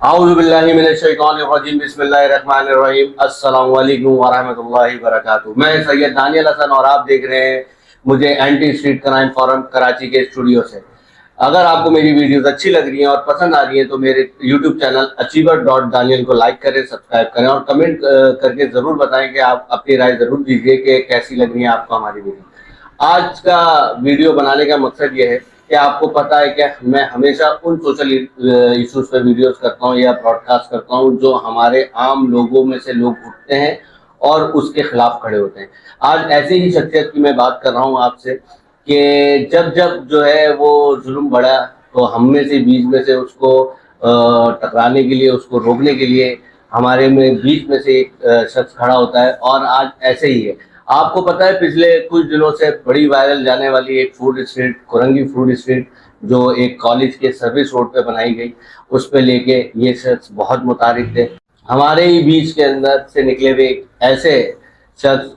औज़ुबिल्लाहि बिस्मिल्लाहिर्रहमानिर्रहीम अस्सलामु अलैकुम वरहमतुल्लाहि वबरकातुहू। मैं सैयद दानियल हसन और आप देख रहे हैं मुझे anti street crime forum Karachi के स्टूडियो से। अगर आपको मेरी वीडियोस अच्छी लग रही हैं और पसंद आ रही हैं तो मेरे यूट्यूब चैनल अचीवर.दानियल को लाइक करें, सब्सक्राइब करें और कमेंट करके ज़रूर बताएं कि आप अपनी राय ज़रूर दीजिए कि कैसी लग रही है आपको हमारी वीडियो। आज का वीडियो बनाने का मकसद ये है कि आपको पता है कि मैं हमेशा उन सोशल इश्यूज पे वीडियोस करता हूँ या ब्रॉडकास्ट करता हूँ जो हमारे आम लोगों में से लोग उठते हैं और उसके खिलाफ खड़े होते हैं। आज ऐसी ही शख्सियत की मैं बात कर रहा हूँ आपसे कि जब जब जो है वो जुल्म बढ़ा तो हम में से बीच में से उसको टकराने के लिए, उसको रोकने के लिए हमारे में बीच में से एक शख्स खड़ा होता है और आज ऐसे ही है। आपको पता है पिछले कुछ दिनों से बड़ी वायरल जाने वाली एक food street, Korangi food street, जो एक कॉलेज के सर्विस रोड पे बनाई गई, उस पे लेके ये शख्स बहुत मुतारिक थे। हमारे ही बीच के अंदर से निकले हुए एक ऐसे शख्स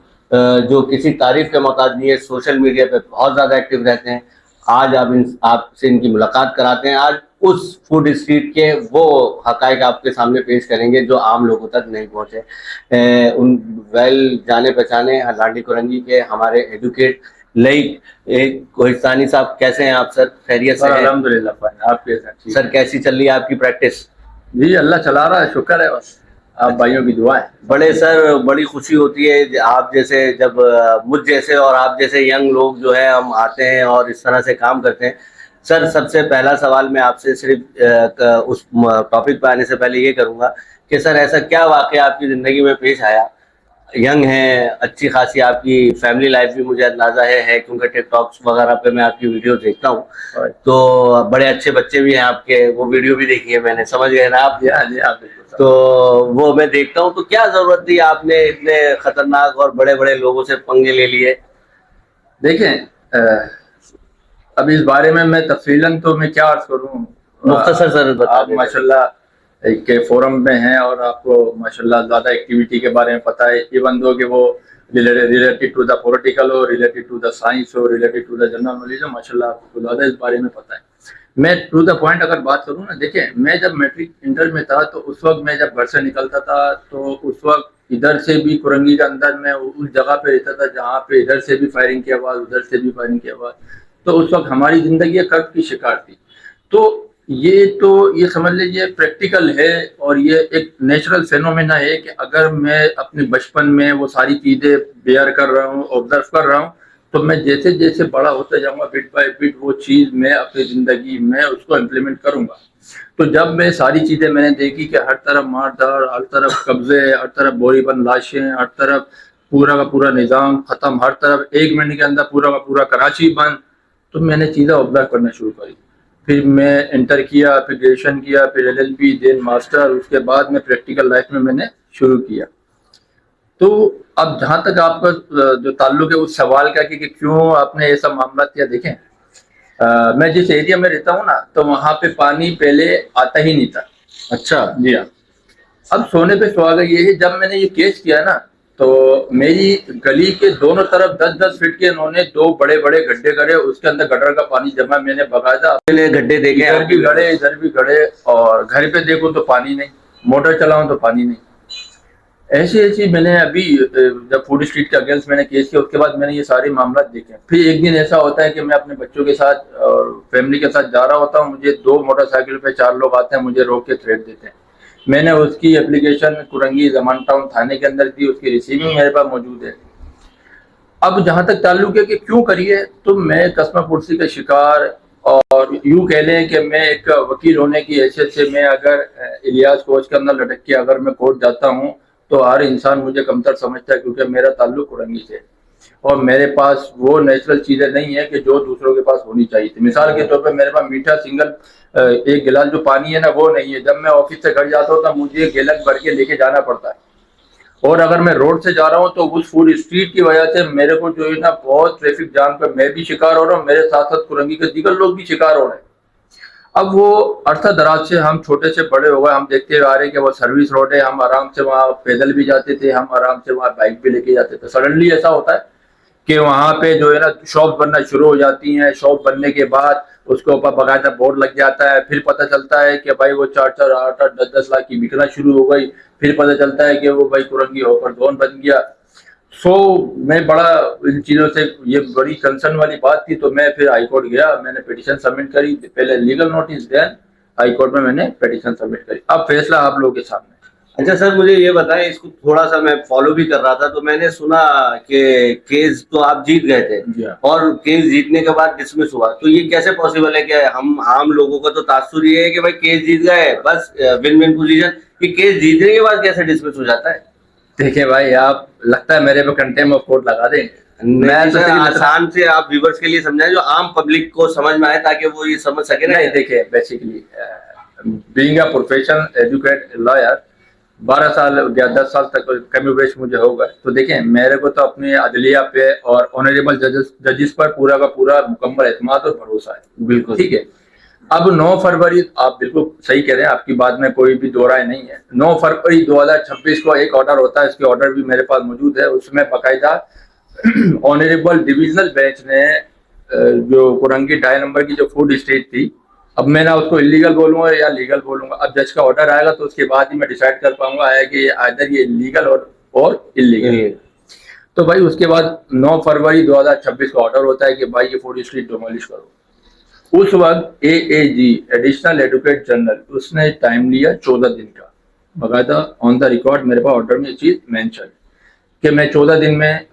जो किसी तारीफ के मोहताज नहीं है, सोशल मीडिया पे बहुत ज़्यादा एक्टिव रहते हैं। आज आपसे इनकी मुलाकात कराते हैं। आज उस फूड स्ट्रीट के वो हकायक आपके सामने पेश करेंगे जो आम लोगों तक नहीं पहुंचे। उन वेल जाने पहचाने लाडी कुरंगी के हमारे एडवोकेट लाइक एक कोहिस्तानी साहब, कैसे हैं आप सर? खैरियत से? अल्हम्दुलिल्लाह। आप कैसे सर कैसी चल रही है आपकी प्रैक्टिस? जी अल्लाह चला रहा है, शुक्र है, बस आप भाइयों की दुआ है। बड़े सर बड़ी खुशी होती है आप जैसे, जब मुझ जैसे और आप जैसे यंग लोग जो है हम आते हैं और इस तरह से काम करते हैं। सर सबसे पहला सवाल मैं आपसे सिर्फ उस टॉपिक पर आने से पहले ये करूंगा कि सर ऐसा क्या वाकया आपकी ज़िंदगी में पेश आया? यंग हैं, अच्छी खासी आपकी फैमिली लाइफ भी मुझे अंदाज़ा है क्योंकि टिकटॉक्स वगैरह पे मैं आपकी वीडियो देखता हूँ, तो बड़े अच्छे बच्चे भी हैं आपके, वो वीडियो भी देखी है मैंने, समझ गए ना आप? जी आप तो वो मैं देखता हूँ। तो क्या ज़रूरत थी, आपने इतने खतरनाक और बड़े बड़े लोगों से पंगे ले लिए? देखें, अब इस बारे में मैं तफसीलन तो मैं क्या अर्ज करूँ, मुख्तसर सर बता आप माशाल्लाह के फोरम में हैं और आपको माशाल्लाह ज़्यादा एक्टिविटी के बारे में पता है, इवन दो कि वो रिलेटेड टू द पॉलिटिकल हो, रिलेटेड टू द साइंस हो, related to the general knowledge हो, माशाल्लाह आपको ज़्यादा इस बारे में पता है। मैं टू द पॉइंट अगर बात करूँ ना, देखिए मैं जब मैट्रिक इंटर में था तो उस वक्त मैं जब घर से निकलता था तो उस वक्त इधर से भी कुरंगी के अंदर मैं उस जगह पे रहता था जहाँ पे इधर से भी फायरिंग की आवाज़, उधर से भी फायरिंग की आवाज़, तो उस वक्त हमारी ज़िंदगी कर्ब की शिकार थी। तो ये समझ लीजिए प्रैक्टिकल है और ये एक नेचुरल फेनोमेना है कि अगर मैं अपने बचपन में वो सारी चीज़ें बेयर कर रहा हूँ, ऑब्जर्व कर रहा हूँ, तो मैं जैसे जैसे बड़ा होता जाऊंगा बिट बाय बिट वो चीज़ मैं अपनी ज़िंदगी में उसको इम्प्लीमेंट करूंगा। तो जब मैं सारी चीज़ें मैंने देखी कि हर तरफ मारधाड़, हर तरफ कब्जे, हर तरफ बोरीबंद लाशें, हर तरफ पूरा का पूरा निज़ाम ख़त्म, हर तरफ 1 मिनट के अंदर पूरा का पूरा कराची बंद, तो मैंने चीज़ें ऑब्जर्व करना शुरू करी। फिर मैं इंटर किया, फिर ग्रेजुएशन किया, फिर LLB, देन मास्टर, उसके बाद में प्रैक्टिकल लाइफ में मैंने शुरू किया। तो अब जहाँ तक आपका जो ताल्लुक है उस सवाल का कि क्यों आपने ये सब मामला किया, देखें मैं जिस एरिया में रहता हूँ ना तो वहाँ पे पानी पहले आता ही नहीं था। अच्छा जी हाँ। अब सोने पे सुहागा ये है, जब मैंने ये केस किया ना तो मेरी गली के दोनों तरफ 10-10 फीट के इन्होंने 2 बड़े बड़े गड्ढे करे, उसके अंदर गटर का पानी जमा, मैंने बकायदा गड्ढे देखे, इधर भी गड़े इधर भी गड़े, और घर पे देखो तो पानी नहीं, मोटर चलाऊं तो पानी नहीं। ऐसी मैंने अभी जब फूड स्ट्रीट के अगेंस्ट मैंने केस किया उसके बाद मैंने ये सारे मामला देखे। फिर एक दिन ऐसा होता है कि मैं अपने बच्चों के साथ और फैमिली के साथ जा रहा होता हूँ, मुझे 2 मोटरसाइकिल पे 4 लोग आते हैं, मुझे रोक के थ्रेट देते हैं। मैंने उसकी एप्लीकेशन कुरंगी जमान टाउन थाने के अंदर दी, उसकी रिसीविंग मेरे पास मौजूद है। अब जहाँ तक ताल्लुक है कि क्यों करिए, तो मैं कस्मा पुरसी का शिकार, और यूँ कह लें कि मैं एक वकील होने की हैसियत से मैं अगर इलियास कोच के अंदर लटक के अगर मैं कोर्ट जाता हूँ तो हर इंसान मुझे कमतर समझता है क्योंकि मेरा ताल्लुक कुरंगी से और मेरे पास वो नेचुरल चीज़ें नहीं है कि जो दूसरों के पास होनी चाहिए थी। मिसाल के तौर पे मेरे पास मीठा सिंगल एक गिलास जो पानी है ना वो नहीं है। जब मैं ऑफिस से घर जाता हूँ तब मुझे गिलास भर के लेके जाना पड़ता है, और अगर मैं रोड से जा रहा हूँ तो उस फूड स्ट्रीट की वजह से मेरे को जो है ना बहुत ट्रैफिक जाम पर मैं भी शिकार हो रहा हूँ, मेरे साथ साथ कुरंगी के दीगर लोग भी शिकार हो रहे हैं। अब वो अरसा दराज से हम छोटे से बड़े हो गए, हम देखते आ रहे हैं कि वो सर्विस रोड है, हम आराम से वहाँ पैदल भी जाते थे, हम आराम से वहाँ बाइक भी लेके जाते थे। सडनली ऐसा होता है कि वहाँ पे जो है ना शॉप बनना शुरू हो जाती हैं। शॉप बनने के बाद उसके ऊपर बाकायदा बोर्ड लग जाता है। फिर पता चलता है कि भाई वो 4-4, 8-8, 10-10 लाख की बिकना शुरू हो गई। फिर पता चलता है कि वो भाई कुरंगी होकर डॉन बन गया। सो मैं बड़ा इन चीज़ों से, ये बड़ी कंसर्न वाली बात थी, तो मैं फिर हाई कोर्ट गया, मैंने पिटीशन सबमिट करी। पहले legal notice, then high court में मैंने पिटीशन सबमिट करी। अब फैसला आप लोगों के सामने। अच्छा सर, मुझे ये बताएं, इसको थोड़ा सा मैं फॉलो भी कर रहा था, तो मैंने सुना कि केस तो आप जीत गए थे जी हाँ। और केस जीतने के बाद डिसमिस हुआ, तो ये कैसे पॉसिबल है कि हम आम लोगों का तो तासुर ये है कि भाई केस जीत गए बस विन विन पोजीशन, कि केस जीतने के बाद कैसे डिसमिस हो जाता है? देखिए भाई, आप लगता है मेरे पे कंटेम्प्ट ऑफ कोर्ट लगा देंगे। मैं तो आसान से आप व्यूवर्स के लिए समझाएं, जो आम पब्लिक को समझ में आए, ताकि वो ये समझ सके ना। नहीं, देखिए basically being a professional educate lawyer, 12 साल या 10 साल तक कमी बेश मुझे होगा। तो देखें, मेरे को तो अपने अदलिया पे और ऑनरेबल जजेस पर पूरा का पूरा मुकम्मल एतमाद और भरोसा है। बिल्कुल ठीक है। अब 9 फरवरी, आप बिल्कुल सही कह रहे हैं, आपकी बात में कोई भी दो राय नहीं है। 9 फरवरी 2026 को एक ऑर्डर होता है, इसके ऑर्डर भी मेरे पास मौजूद है। उसमें बाकायदा ऑनरेबल डिविजनल बेंच ने जो कुरंगी 2.5 नंबर की जो फूड स्ट्रीट थी, अब मैं ना उसको इलीगल बोलूंगा या लीगल बोलूंगा। अब जज का ऑर्डर आएगा तो उसके बाद ही मैं डिसाइड कर पाऊंगा है कि आइदर ये लीगल और इलीगल। तो भाई उसके बाद 9 फरवरी 2026 का ऑर्डर होता है कि भाई ये फूड स्ट्रीट डिमोलिश करो। उस वक्त AAG एडिशनल एडवोकेट जनरल उसने टाइम लिया 14 दिन का। बाकायदा ऑन द रिकॉर्ड मेरे पास ऑर्डर में ये चीज मेंशन कि मैं 14 दिन में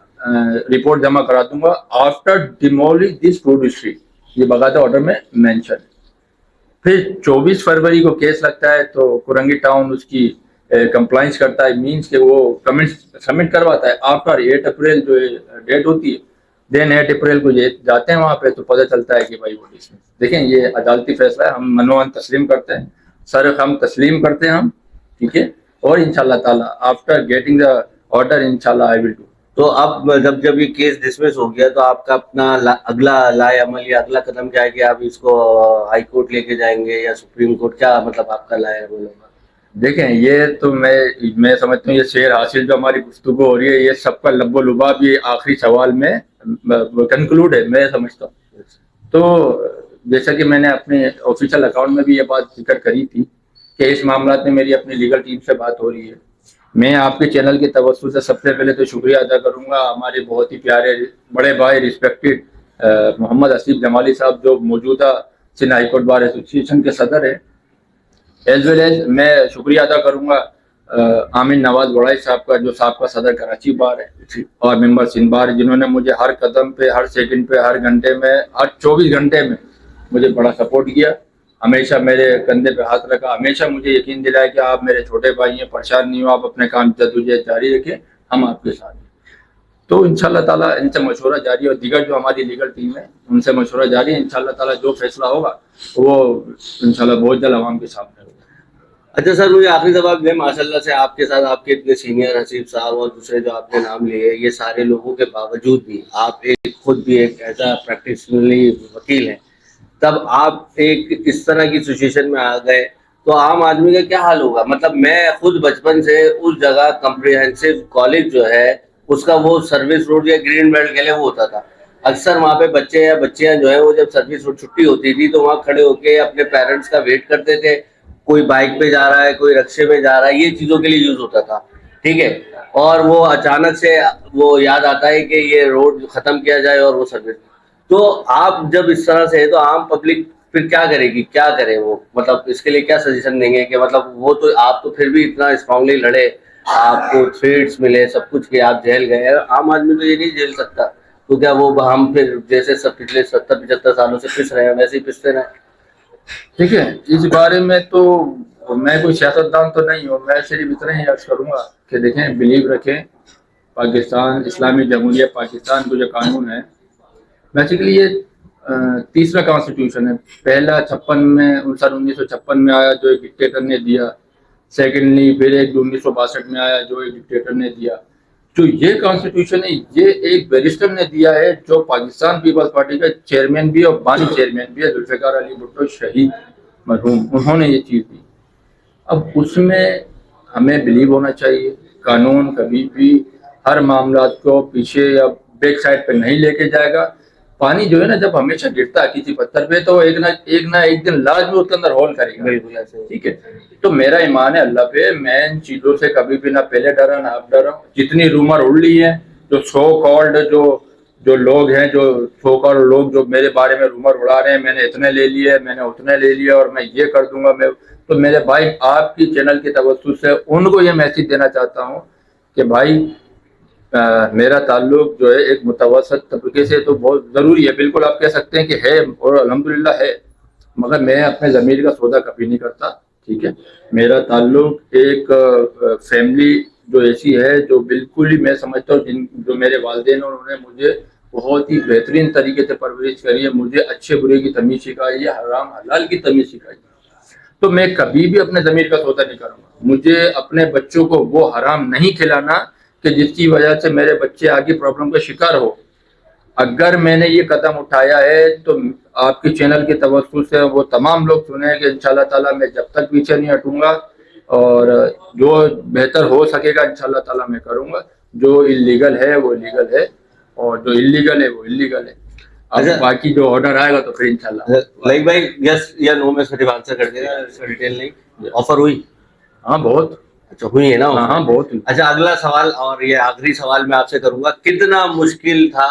रिपोर्ट जमा करा दूंगा after demolish this food street. ये बाकायदा ऑर्डर में मेंशन। फिर 24 फरवरी को केस लगता है, तो कुरंगी टाउन उसकी कंप्लाइंस करता है, मींस के वो कमेंट सबमिट करवाता है आफ्टर 8 अप्रैल जो डेट होती है। देन 8 अप्रैल को ये जाते हैं वहां पे, तो पता चलता है कि भाई वो डिसमिस। देखें, ये अदालती फैसला है, हम मनोवन तस्लीम करते हैं, सर हम तस्लीम करते हैं हम। ठीक है। और इंशाल्लाह ताला आफ्टर गेटिंग द ऑर्डर इंशाल्लाह आई विल डू। तो अब जब ये केस डिसमिस हो गया, तो आपका अपना अगला लाए अमल या अगला कदम क्या है, कि आप इसको हाई कोर्ट लेके जाएंगे या सुप्रीम कोर्ट, क्या मतलब आपका लाए अमल होगा? देखें, ये तो मैं समझता हूँ ये शेर हासिल जो हमारी गुफ्तगू हो रही है, ये सबका लब्बो लुबाब ये आखिरी सवाल में कंक्लूड है, मैं समझता हूँ। तो जैसा कि मैंने अपने ऑफिशियल अकाउंट में भी ये बात जिक्र करी थी कि इस मामला में मेरी अपनी लीगल टीम से बात हो रही है। मैं आपके चैनल के तवज्जुह से सबसे पहले तो शुक्रिया अदा करूंगा हमारे बहुत ही प्यारे बड़े भाई रिस्पेक्टेड मोहम्मद आसिफ जमाली साहब, जो मौजूदा Sindh high court bar association के सदर है। एज वेल एज मैं शुक्रिया अदा करूंगा आमिन नवाज बड़ाई साहब का, जो साहब का सदर कराची बार है और मेंबर सिंध बार, जिन्होंने मुझे हर कदम पे, हर सेकंड पे, हर घंटे में, हर 24 घंटे में मुझे बड़ा सपोर्ट किया। हमेशा मेरे कंधे पे हाथ रखा, हमेशा मुझे यकीन दिलाया कि आप मेरे छोटे भाई हैं, परेशान नहीं हो, आप अपने काम जद्दोजहद जारी रखें, हम आपके साथ हैं। तो इंशाल्लाह ताला इनसे मशवरा जारी और दीगर जो हमारी लीगल टीम है उनसे मशवरा जारी है। इंशाल्लाह ताला जो फैसला होगा वो इंशाल्लाह बहुत जल्द आवाम के सामने होगा। अच्छा सर, मुझे आखिरी जवाब दें, माशाल्लाह से आपके साथ आपके इतने सीनियर हसीब साहब और दूसरे जो आपने नाम लिए, ये सारे लोगों के बावजूद भी आप एक खुद भी एक ऐसा प्रैक्टिशनली वकील हैं, तब आप एक इस तरह की सिचुएशन में आ गए, तो आम आदमी का क्या हाल होगा? मतलब मैं खुद बचपन से उस जगह कॉम्प्रिहेंसिव कॉलेज जो है उसका वो सर्विस रोड या ग्रीन बेल्ट के लिए वो होता था, अक्सर वहाँ पे बच्चे या बच्चियां जो है वो जब सर्विस रोड छुट्टी होती थी तो वहाँ खड़े होके अपने पेरेंट्स का वेट करते थे। कोई बाइक पे जा रहा है, कोई रिक्शे पे जा रहा है, ये चीजों के लिए यूज होता था। ठीक है। और वो अचानक से वो याद आता है कि ये रोड खत्म किया जाए और वो सर्विस। तो आप जब इस तरह से है तो आम पब्लिक फिर क्या करेगी, क्या करे वो? मतलब इसके लिए क्या सजेशन देंगे कि मतलब वो तो आप तो फिर भी इतना स्ट्रांगली लड़े, आपको थ्रेट्स मिले, सब कुछ कि आप जेल गए, आम आदमी तो ये नहीं झेल सकता, तो क्या वो हम फिर जैसे सब पिछले 70-75 सालों से पिस रहे हैं वैसे ही पिसते रहे? ठीक है, इस बारे में तो मैं कोई सियासतदान तो नहीं हूँ, मैं सिर्फ इतना ही अर्ज करूँगा कि देखें, बिलीव रखें, पाकिस्तान इस्लामी जमहूरिया पाकिस्तान को जो कानून है, बेसिकली ये तीसरा कॉन्स्टिट्यूशन है। पहला 56 में सन 1956 में आया जो एक डिक्टेटर ने दिया, सेकेंडली फिर एक 1962 में आया जो एक डिक्टेटर ने दिया। जो ये कॉन्स्टिट्यूशन है ये एक बैरिस्टर ने दिया है जो पाकिस्तान पीपल्स पार्टी का चेयरमैन भी और बानी चेयरमैन भी है, जुल्फिकार अली भुट्टो शहीद मरहूम, उन्होंने ये चीज़ दी। अब उसमें हमें बिलीव होना चाहिए, कानून कभी भी हर मामला को पीछे या बैक साइड पे नहीं लेके जाएगा। पानी जो है ना जब हमेशा गिरता है किसी पत्थर पे तो एक ना एक दिन लाजमी उसके अंदर होल करेगा। बिल्कुल ऐसे। ठीक है, तो मेरा ईमान है अल्लाह पे, मैं इन चीजों से कभी भी ना पहले डरा ना अब डरा। जितनी रूमर उड़ रही है, जो सो कॉल्ड जो लोग हैं, जो सो कॉल्ड लोग जो मेरे बारे में रूमर उड़ा रहे हैं, मैंने इतने ले लिए, मैंने उतने ले लिए और मैं ये कर दूंगा, मैं तो मेरे भाई आपकी चैनल की तवज्जो से उनको ये मैसेज देना चाहता हूँ कि भाई मेरा ताल्लुक जो है एक मुतवसत तबके से तो बहुत ज़रूरी है, बिल्कुल आप कह सकते हैं कि है और अल्हम्दुलिल्लाह है, मगर मैं अपने ज़मीर का सौदा कभी नहीं करता। ठीक है, मेरा ताल्लुक एक फैमिली जो ऐसी है जो बिल्कुल ही मैं समझता हूँ जो मेरे वालिदैन उन्होंने मुझे बहुत ही बेहतरीन तरीके से परवरिश करी है, मुझे अच्छे बुरे की तमीज़ सिखाई है, हराम हलाल की तमीज़ सिखाई है, तो मैं कभी भी अपने ज़मीर का सौदा नहीं करूँगा। मुझे अपने बच्चों को वो हराम नहीं खिलाना कि जिसकी वजह से मेरे बच्चे आगे प्रॉब्लम का शिकार हो। अगर मैंने ये कदम उठाया है तो आपके चैनल के तवज्जो से वो तमाम लोग सुने कि इंशाल्लाह ताला मैं जब तक पीछे नहीं हटूंगा और जो बेहतर हो सकेगा इंशाल्लाह ताला मैं करूंगा। जो इलीगल है वो इलीगल है और जो इलीगल है वो इलीगल है। अब अच्छा, बाकी जो ऑर्डर आएगा तो फिर इंशाल्लाह। लाइक भाई यस या नो में सिर्फ आंसर कर देना, इसका डिटेल नहीं। ऑफर हुई? हाँ बहुत। अच्छा हुई है ना हाँ offer? हाँ बहुत। अच्छा, अगला सवाल और ये आखिरी सवाल मैं आपसे करूंगा, कितना मुश्किल था,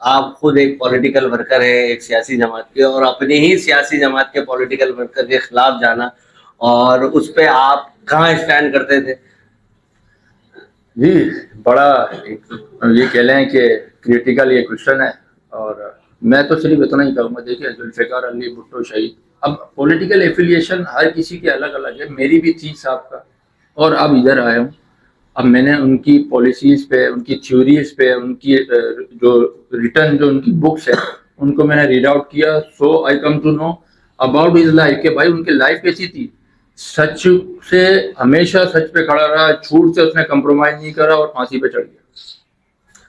आप खुद एक पॉलिटिकल वर्कर है एक सियासी जमात के, और अपनी ही सियासी जमात के पॉलिटिकल वर्कर के खिलाफ जाना, और उस पे आप कहाँ स्टैंड करते थे? जी बड़ा ये कह लें कि क्रिटिकल ये क्वेश्चन है और मैं तो सिर्फ इतना ही कहूँगा, देखिए जुल्फ़िकार अली भुट्टो शहीद, अब पॉलिटिकल एफिलिएशन हर किसी के अलग अलग है, मेरी भी थी साहब का, और अब इधर आया हूँ। अब मैंने उनकी पॉलिसीज़ पे, उनकी थ्योरीज पे, उनकी जो रिटर्न जो उनकी बुक्स है उनको मैंने रीड आउट किया, so I come to know about his life कि भाई उनकी लाइफ कैसी थी। सच से हमेशा सच पे खड़ा रहा, झूठ से उसने कंप्रोमाइज नहीं करा और फांसी पे चढ़ गया।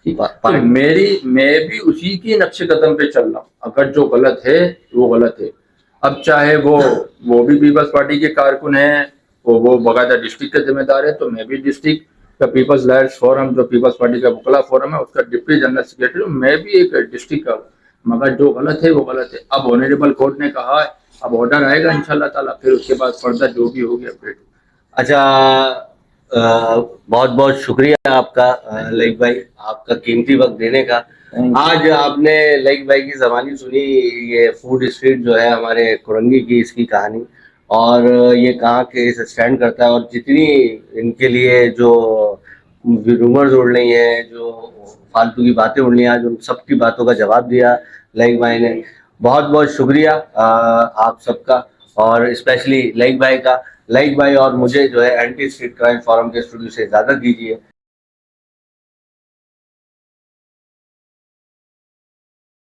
तो मैं भी उसी की नक्शे कदम पे चल रहा हूँ। अगर जो गलत है वो गलत है। अब चाहे वो भी पीपल्स पार्टी के कारकुन है, वो बकायदा डिस्ट्रिक्ट के जिम्मेदार है, तो मैं भी डिस्ट्रिक्ट का पीपल्स लायर्स फोरम जो पीपल्स पार्टी का वकला फोरम है उसका डिप्टी जनरल सेक्रेटरी हूँ, मैं भी एक डिस्ट्रिक्ट का हूँ। मगर जो गलत है वो गलत है। अब ऑनरेबल कोर्ट ने कहा है, अब ऑर्डर आएगा इंशाल्लाह ताला, फिर उसके बाद फर्दर जो भी होगी अपडेट। अच्छा, बहुत बहुत शुक्रिया आपका लाइक भाई, आपका कीमती वक्त देने का। आज आपने लाइक भाई की ज़बानी सुनी, ये फूड स्ट्रीट जो है हमारे कुरंगी की, इसकी कहानी, और ये कहाँ के इस स्टैंड करता है, और जितनी इनके लिए जो रूमर्स उड़ रही हैं, जो फालतू की बातें उड़ रही हैं, आज उन सब की बातों का जवाब दिया लाइक भाई ने। बहुत बहुत शुक्रिया आप सबका, और स्पेशली लाइक भाई का। लाइक भाई और मुझे जो है एंटी स्ट्रीट क्राइम फोरम के स्टूडियो से इजाज़त दीजिए।